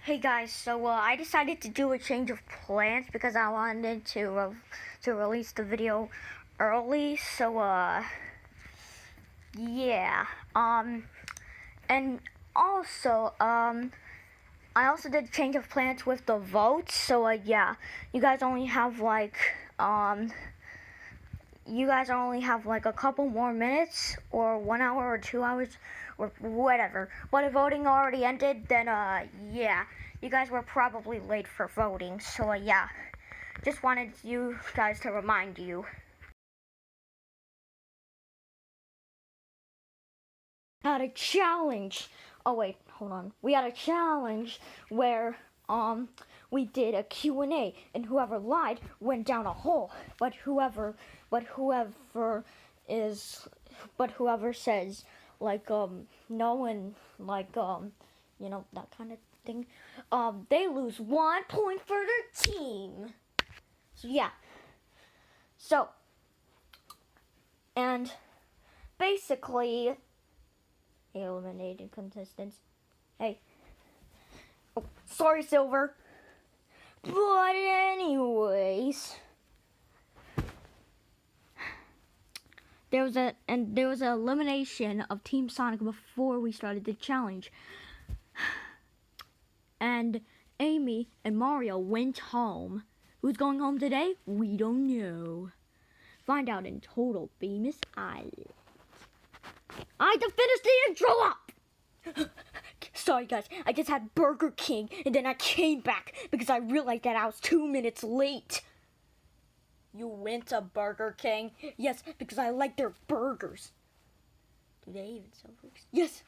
Hey guys, so I decided to do a change of plans because I wanted to release the video early. So yeah. And also I also did change of plans with the votes. So yeah, you guys only have like a couple more minutes, or 1 hour or 2 hours, or whatever. But if voting already ended, then yeah, you guys were probably late for voting. So yeah, just wanted you guys to remind you. Had a challenge. Oh wait, hold on. We had a challenge where we did a Q&A, and whoever lied went down a hole. But whoever says like no, and like you know, that kind of thing, they lose 1 point for their team. So yeah. So, and basically, eliminated contestants. Hey. Oh, sorry, Silver. But anyways, there was an elimination of Team Sonic before we started the challenge. And Amy and Mario went home. Who's going home today? We don't know. Find out in Total Famous Island. I had to finish the intro up! Sorry guys, I just had Burger King and then I came back because I realized that I was 2 minutes late. You went to Burger King? Yes, because I like their burgers. Do they even sell burgers? Yes!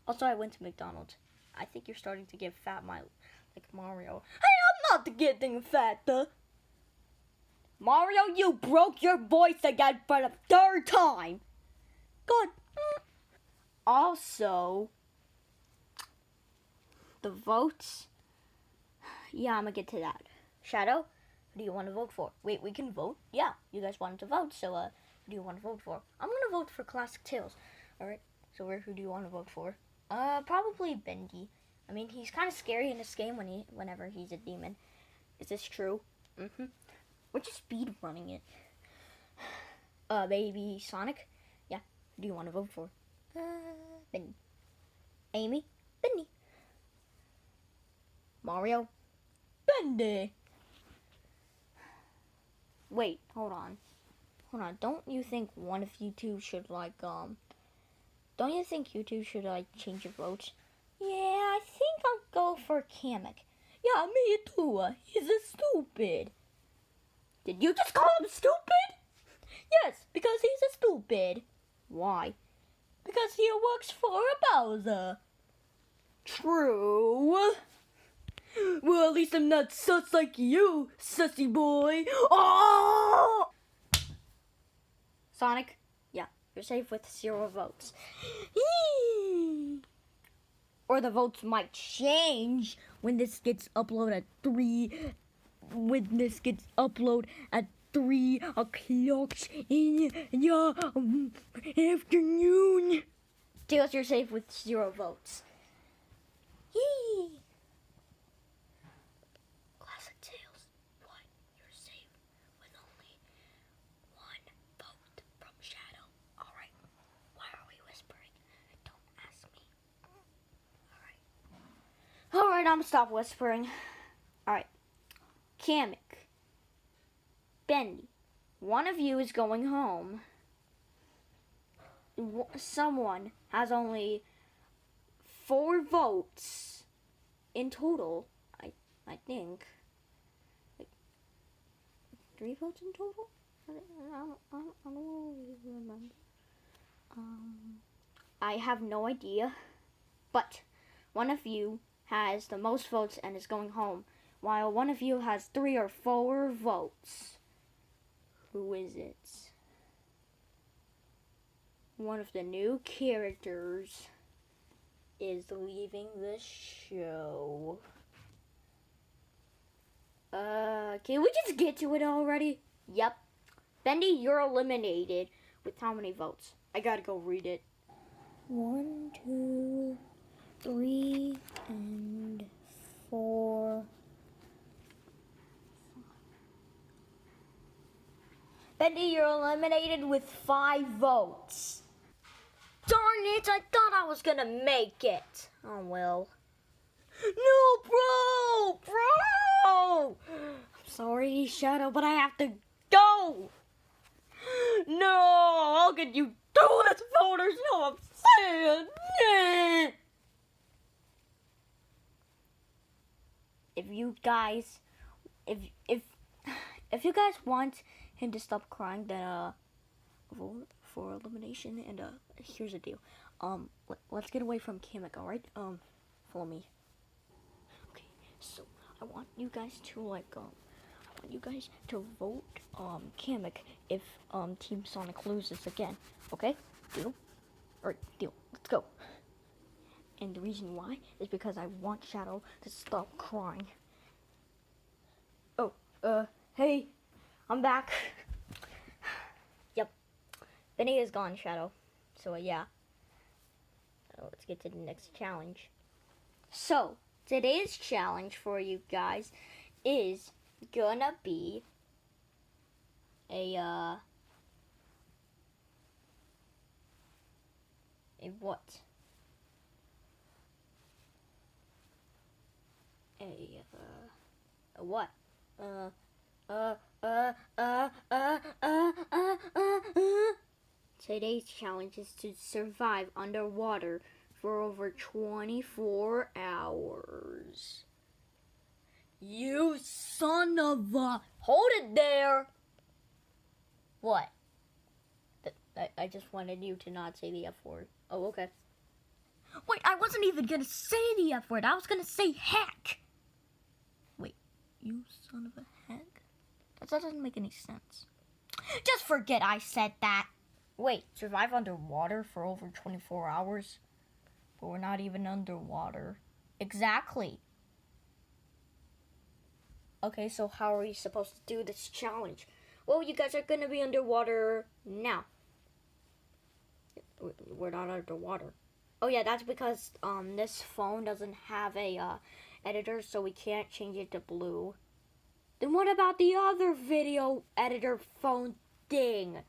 Also, I went to McDonald's. I think you're starting to get fat, like Mario. Hey, I'm not getting fat, though. Mario, you broke your voice again for the 3rd time. God. Also, the votes. Yeah, I'm gonna get to that. Shadow, who do you want to vote for? Wait, we can vote? Yeah, you guys wanted to vote, so who do you want to vote for? I'm gonna vote for Classic Tales. Alright, so who do you want to vote for? Probably Bendy. I mean, he's kind of scary in this game whenever he's a demon. Is this true? Mm-hmm. We're just speed running it. Baby Sonic? Yeah, who do you want to vote for? Bendy. Amy? Bendy. Mario? Bendy. Wait, hold on. Don't you think one of you two should don't you think you two should change your votes? Yeah, I think I'll go for Kamek. Yeah, me too. He's a stupid. Did you just call him stupid? Yes, because he's a stupid. Why? Because he works for Bowser. True. Well, at least I'm not sus like you, sussy boy. Oh! Sonic, yeah, you're safe with 0 votes. Or the votes might change when this gets uploaded at 3. When this gets uploaded at 3 o'clock in the afternoon. Tails, you're safe with 0 votes. Yee. Classic Tails, what? You're safe with only 1 vote from Shadow. Alright, why are we whispering? Don't ask me. Alright, I'm gonna stop whispering. Alright. Kamek, Bendy, one of you is going home. Someone has only 4 votes in total. I think. Like, 3 votes in total? I don't really remember. I have no idea. But one of you has the most votes and is going home, while one of you has 3 or 4 votes. Who is it? One of the new characters is leaving the show. Can we just get to it already? Yep. Bendy, you're eliminated. With how many votes? I gotta go read it. 1, 2, 3, and Bendy, you're eliminated with 5 votes. Darn it, I thought I was gonna make it. Oh well. No, bro! I'm sorry, Shadow, but I have to go. No, how could you do this, voters? No, I'm saying. If you guys want him to stop crying, then vote for elimination. And here's the deal. Let's get away from Kamek, all right? Follow me. Okay, so I want you guys to vote Kamek if Team Sonic loses again. Okay? Deal? Alright, deal. Let's go. And the reason why is because I want Shadow to stop crying. Oh, hey, I'm back. Yep. Benny is gone, Shadow. So, yeah. Let's get to the next challenge. So, today's challenge for you guys is gonna be a what? A what? Today's challenge is to survive underwater for over 24 hours. You son of a... Hold it there! What? I just wanted you to not say the F word. Oh, okay. Wait, I wasn't even gonna say the F word. I was gonna say heck. Wait, you son of a heck? That doesn't make any sense. Just forget I said that. Wait, survive underwater for over 24 hours? But we're not even underwater. Exactly. Okay, so how are we supposed to do this challenge? Well, you guys are gonna be underwater now. We're not underwater. Oh yeah, that's because this phone doesn't have a editor, so we can't change it to blue. Then what about the other video editor phone thing?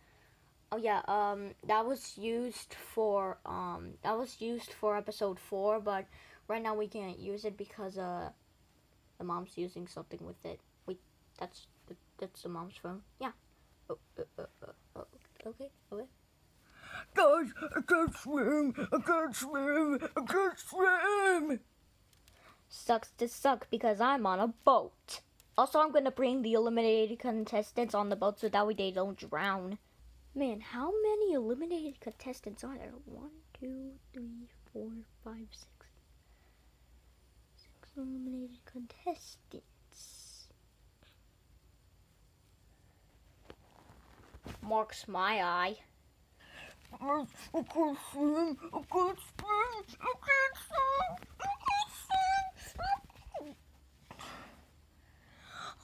Oh yeah, that was used for episode 4, but right now we can't use it because the mom's using something with it. Wait, that's the mom's phone. Yeah. Okay. Guys, I can't swim. I can't swim. Sucks to suck because I'm on a boat. Also, I'm gonna bring the eliminated contestants on the boat so that way they don't drown. Man, how many eliminated contestants are there? 1, 2, 3, 4, 5, 6. 6 eliminated contestants. Marks my eye. I can't swim.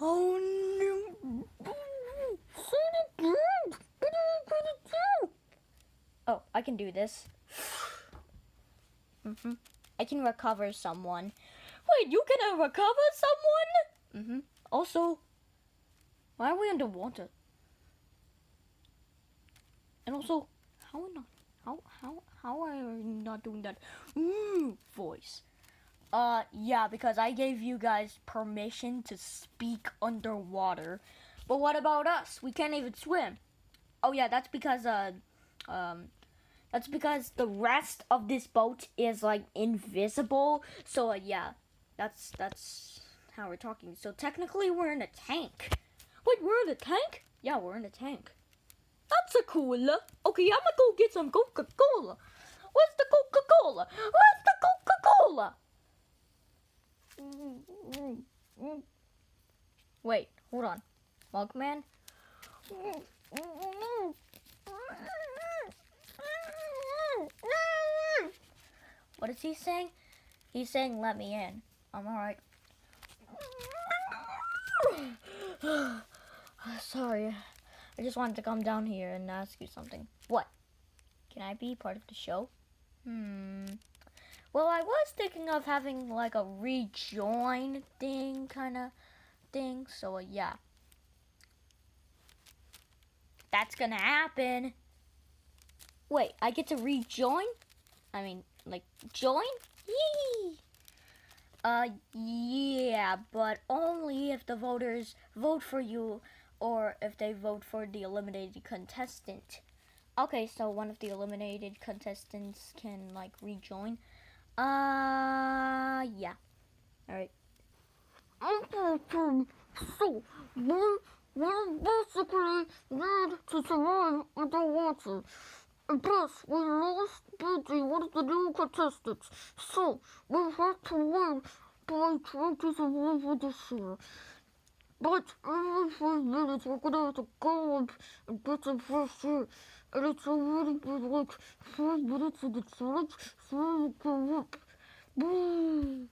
Oh no. Oh, I can do this. I can recover someone. Wait, you can recover someone? Also, why are we underwater? And also, how are you not doing that voice? Yeah, because I gave you guys permission to speak underwater. But what about us? We can't even swim. Oh yeah, that's because the rest of this boat is like invisible. So yeah, that's how we're talking. So technically we're in a tank. Wait, we're in a tank? Yeah, we're in a tank. That's a cola. Okay, I'm gonna go get some Coca-Cola. Where's the Coca-Cola? Where's the Coca-Cola? Wait, hold on. Mugman? What is he saying? He's saying, let me in. I'm alright. Sorry. I just wanted to come down here and ask you something. What? Can I be part of the show? Well, I was thinking of having like a rejoin thing kind of thing. So, yeah. that's gonna happen. Wait, I get to rejoin? I mean, like, join? Yee! Yeah, but only if the voters vote for you or if they vote for the eliminated contestant. Okay, so one of the eliminated contestants can, like, rejoin. Yeah. Alright. So, we basically need to survive underwater. Plus, we lost Beauty, one of the new contestants. So, we have to win by trying to survive this year. But every 5 minutes, we're gonna have to go up and get some fresh air. And it's already been like 5 minutes of the challenge, so we'll go up. Boom!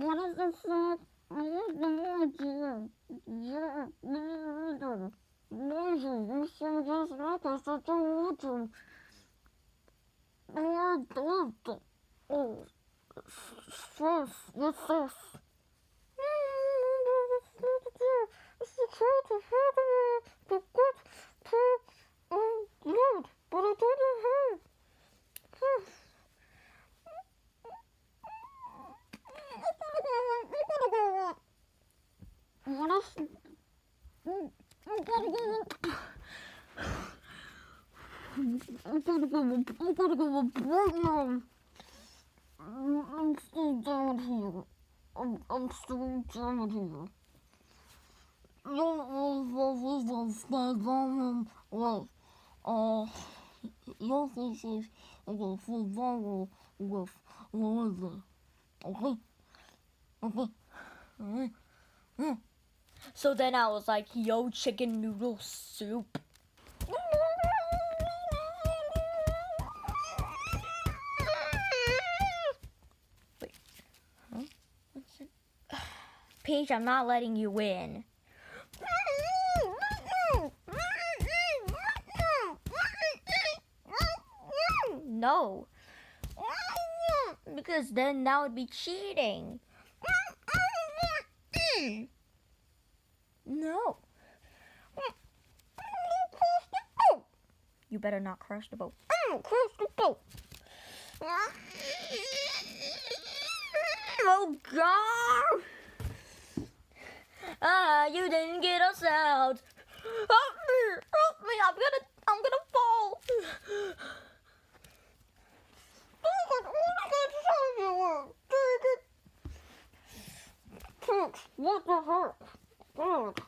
What is this song? I want the more. Yeah, you sound just like us at the water. Oh, stress, yes, yes. But I didn't have. What is? I'm gonna go. I'm gonna go right now. I'm still down here. I'm still down here. Your faces are going to fall viral with Melissa. Okay? Okay? So then I was like, yo, chicken noodle soup. Wait. Huh? What's it? Peach, I'm not letting you win. No. Because then that would be cheating. No. You better not crush the boat. Crush the boat. Oh God! You didn't get us out. Help me! I'm gonna fall. What the heck? God.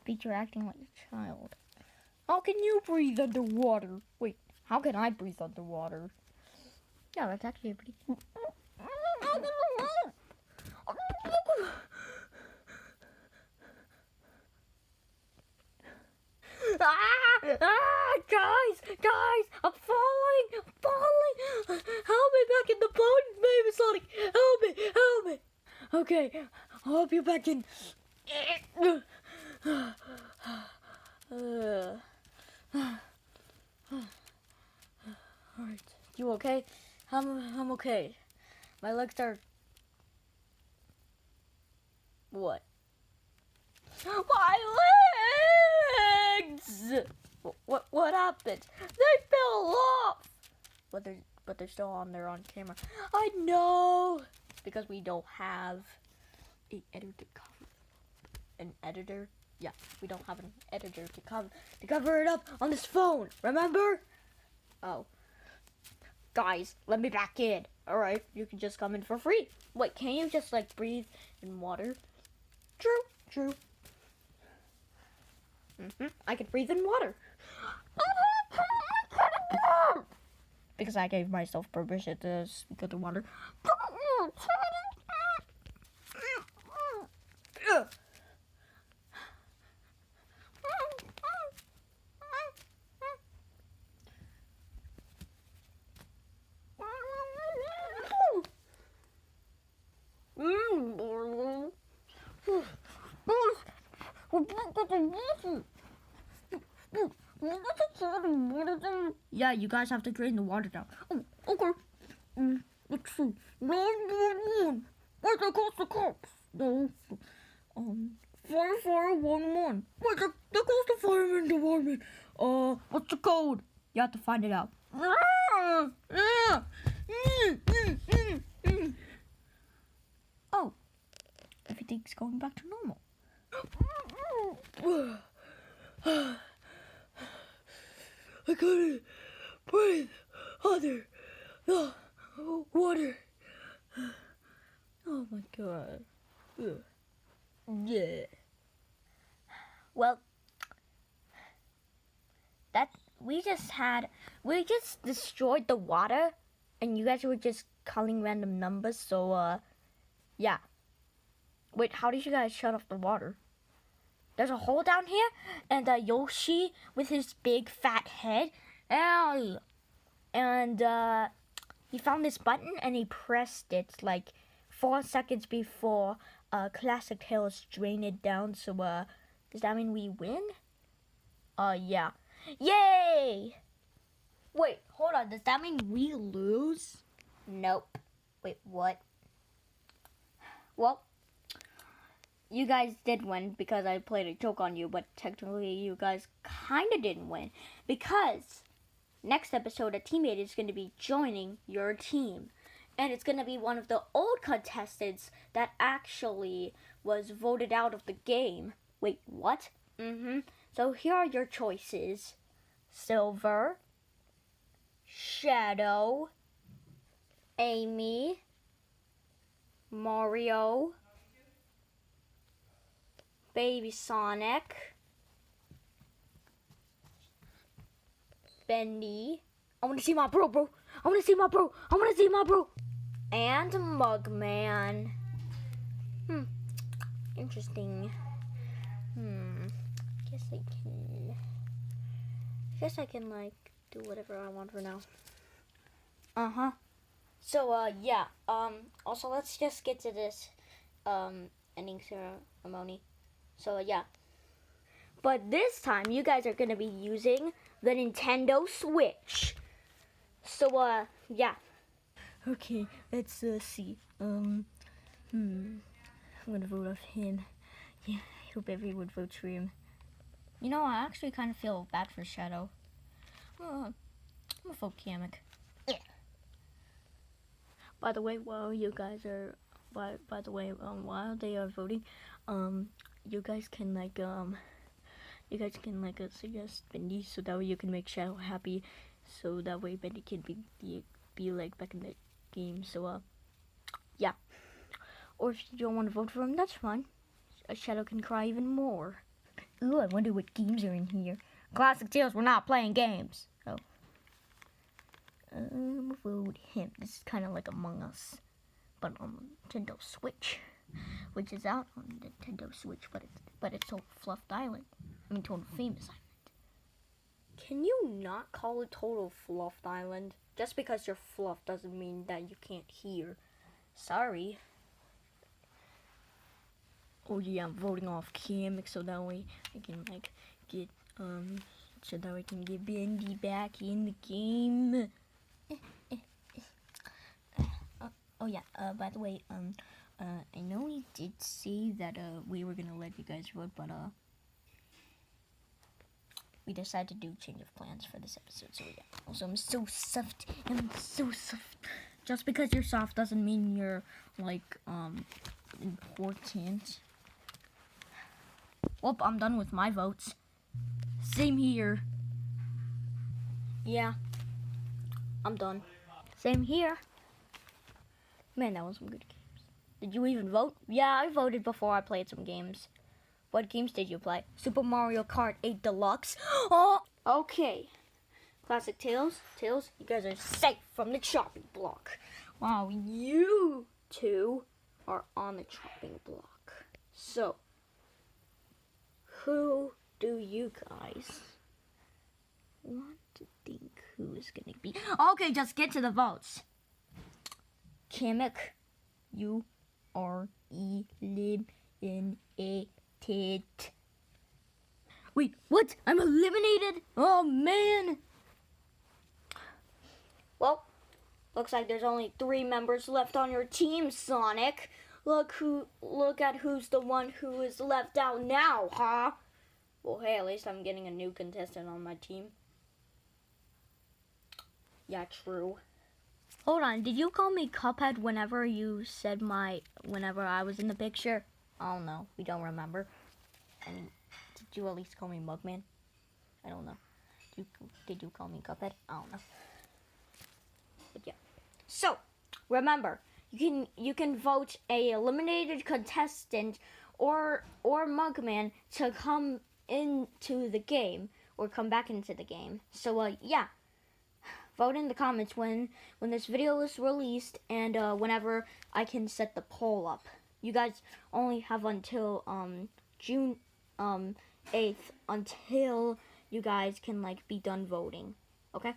Peach, you're acting like a child. How can you breathe underwater? Wait, how can I breathe underwater? Yeah, that's actually pretty. Guys, I'm falling. Help me back in the boat, baby Sonic. Help me. Okay, I'll help you back in. Alright, you okay? I'm okay. My legs are... What? My legs! What happened? They fell off! But they're still on there on camera. I know! Because we don't have an editor to cover. An editor? Yeah, we don't have an editor to cover it up on this phone, remember? Oh. Guys, let me back in. Alright, you can just come in for free. Wait, can't you just like breathe in water? True. I can breathe in water. Because I gave myself permission to speak underwater. got the water. Let's try the water down. Yeah, you guys have to drain the water down. Oh, okay. Let's see. 911. Wait, they called the cops. No. Fire 11. Wait, they called the fireman department. What's the code? You have to find it out. Oh, everything's going back to normal. I couldn't breathe under the water. Oh my god. Yeah. Well, we just destroyed the water, and you guys were just calling random numbers. So yeah. Wait, how did you guys shut off the water? There's a hole down here, and Yoshi with his big fat head, and he found this button and he pressed it like 4 seconds before Classic Tails drained it down. So does that mean we win? Yeah. Yay! Wait, hold on. Does that mean we lose? Nope. Wait, what? Well, you guys did win because I played a joke on you, but technically you guys kind of didn't win because next episode a teammate is going to be joining your team, and it's going to be one of the old contestants that actually was voted out of the game. Wait, what? So here are your choices: Silver, Shadow, Amy, Mario, Baby Sonic, Bendy. I want to see my bro. I want to see my bro. And Mugman. Interesting. Guess I can like do whatever I want for now. So yeah. Also, let's just get to this ending ceremony. So yeah. But this time you guys are gonna be using the Nintendo Switch. So yeah. Okay, let's see. I'm gonna vote off him. Yeah, I hope everyone votes for him. You know, I actually kind of feel bad for Shadow. I'm gonna vote Kamek. Yeah. By the way, while you guys are, while they are voting, you guys can suggest Bendy so that way you can make Shadow happy, so that way Bendy can be like back in the game. So yeah. Or if you don't want to vote for him, that's fine. Shadow can cry even more. Ooh, I wonder what games are in here. Classic Tales, we're not playing games. Oh. Vote him. This is kind of like Among Us, but on Nintendo Switch, which is out on Nintendo Switch, but it's Total Fluffed Island. I mean, Total Famous Island. Can you not call it Total Fluffed Island? Just because you're fluffed doesn't mean that you can't hear. Sorry. Oh yeah, I'm voting off Kamek so that way I can get so that I can get Bendy back in the game. Oh yeah, by the way, I know we did say that we were gonna let you guys vote, but we decided to do change of plans for this episode. So yeah. Also, I'm so soft. Just because you're soft doesn't mean you're like important. Well, I'm done with my votes. Same here. Yeah, I'm done. Same here. Man, that was some good games. Did you even vote? Yeah, I voted before I played some games. What games did you play? Super Mario Kart 8 Deluxe. Oh, okay. Classic Tails, you guys are safe from the chopping block. Wow, you two are on the chopping block. So, who do you guys want to think who is gonna be? Okay, just get to the votes. Kamek, you are eliminated. Wait, what? I'm eliminated? Oh, man. Well, looks like there's only 3 members left on your team, Sonic. Look at who's the one who is left out now, huh? Well, hey, at least I'm getting a new contestant on my team. Yeah, true. Hold on, did you call me Cuphead whenever whenever I was in the picture? I don't know, we don't remember. And did you at least call me Mugman? I don't know. Did you call me Cuphead? I don't know. But yeah. So, remember, you can vote a eliminated contestant or Mugman to come into the game or come back into the game. So yeah. Vote in the comments when this video is released and whenever I can set the poll up. You guys only have until June 8th until you guys can like be done voting. Okay?